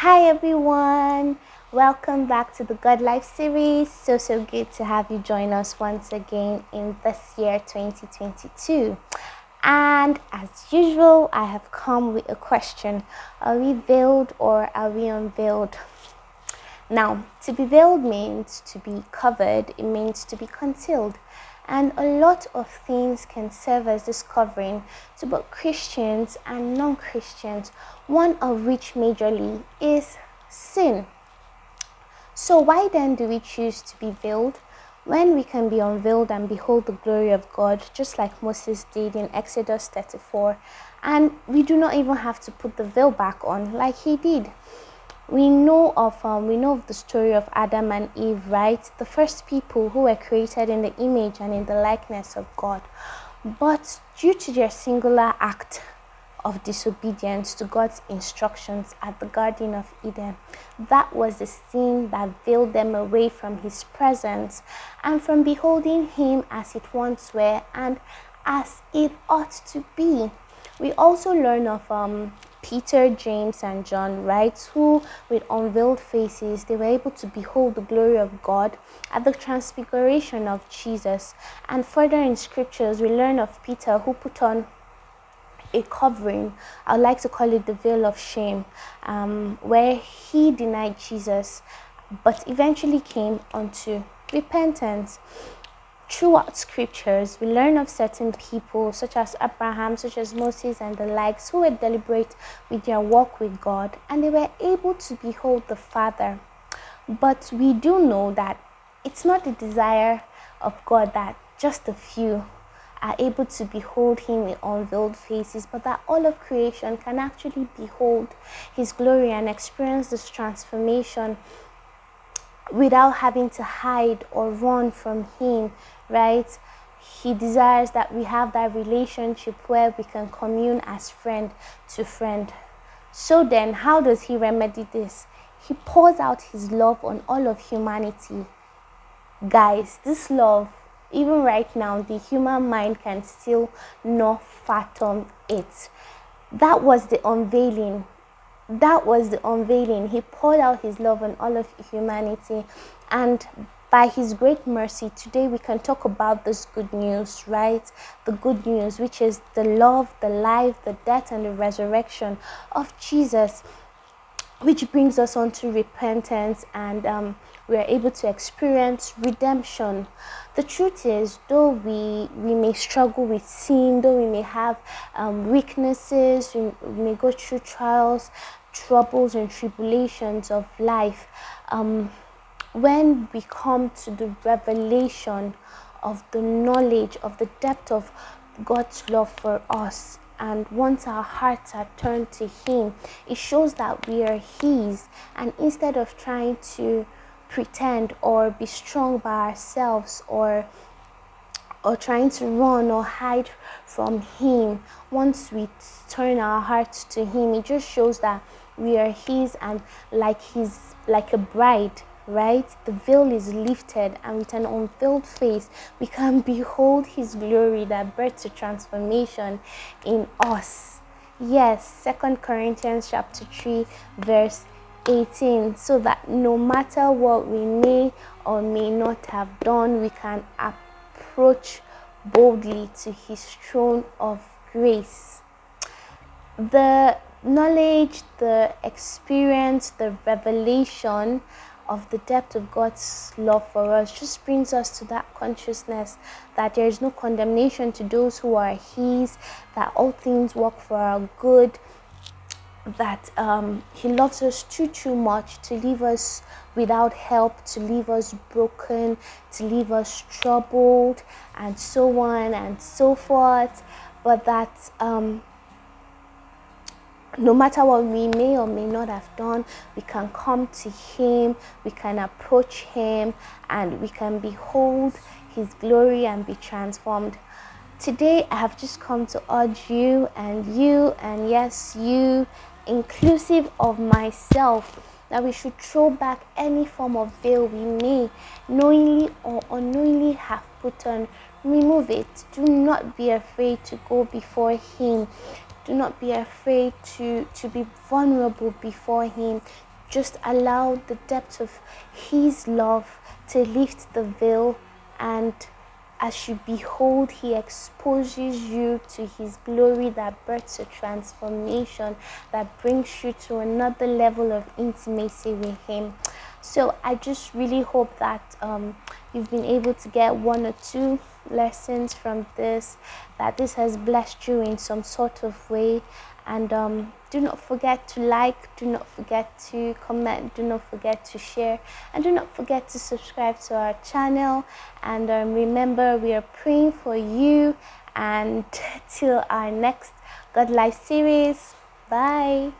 Hi everyone, welcome back to the God Life series. So good to have you join us once again in this year 2022. And as usual, I have come with a question. Are we veiled or are we unveiled? Now, to be veiled means to be covered, it means to be concealed. And a lot of things can serve as this covering to both Christians and non-Christians, one of which majorly is sin. So why then do we choose to be veiled when we can be unveiled and behold the glory of God, just like Moses did in Exodus 34, and we do not even have to put the veil back on like he did? We know of the story of Adam and Eve, right? The first people who were created in the image and in the likeness of God. But due to their singular act of disobedience to God's instructions at the Garden of Eden, that was the sin that veiled them away from his presence and from beholding him as it once were and as it ought to be. We also learn of Peter, James, and John, right, who with unveiled faces, they were able to behold the glory of God at the transfiguration of Jesus. And further in scriptures, we learn of Peter, who put on a covering, I would like to call it the veil of shame, where he denied Jesus, but eventually came unto repentance. Throughout scriptures, we learn of certain people such as Abraham, such as Moses and the likes, who were deliberate with their walk with God and they were able to behold the Father. But we do know that it's not the desire of God that just a few are able to behold him with unveiled faces, but that all of creation can actually behold his glory and experience this transformation without having to hide or run from him, right? He desires that we have that relationship where we can commune as friend to friend. So then, how does he remedy this? He pours out his love on all of humanity. Guys, this love, even right now, the human mind can still not fathom it. That was the unveiling. He poured out his love on all of humanity, and by his great mercy, today we can talk about this good news, right? The good news, which is the love, the life, the death, and the resurrection of Jesus, which brings us on to repentance, and we are able to experience redemption. The truth is, though we may struggle with sin, though we may have weaknesses, we may go through trials, troubles, and tribulations of life, when we come to the revelation of the knowledge of the depth of God's love for us, and once our hearts are turned to him, it shows that we are his, and instead of trying to pretend or be strong by ourselves or trying to run or hide from him, once we turn our hearts to him, it just shows that we are his, and like a bride, right? The veil is lifted, and with an unveiled face we can behold his glory that births a transformation in us. Yes, 2 Corinthians chapter 3 verse 18, so that no matter what we may or may not have done, we can approach boldly to his throne of grace. The knowledge, the experience, the revelation of the depth of God's love for us just brings us to that consciousness that there is no condemnation to those who are his, that all things work for our good, that he loves us too much to leave us without help, to leave us broken, to leave us troubled, and so on and so forth. But that no matter what we may or may not have done, we can come to him, we can approach him, and we can behold his glory and be transformed. Today, I have just come to urge you, and yes, you, inclusive of myself, that we should throw back any form of veil we may knowingly or unknowingly have put on. Remove it. Do not be afraid to go before him. Do not be afraid to be vulnerable before him. just allow the depth of his love to lift the veil, and as you behold, he exposes you to his glory that births a transformation that brings you to another level of intimacy with him. So I just really hope that you've been able to get one or two lessons from this, that this has blessed you in some sort of way. And do not forget to like, do not forget to comment, do not forget to share, and do not forget to subscribe to our channel. And remember, we are praying for you. And till our next God Life series, bye.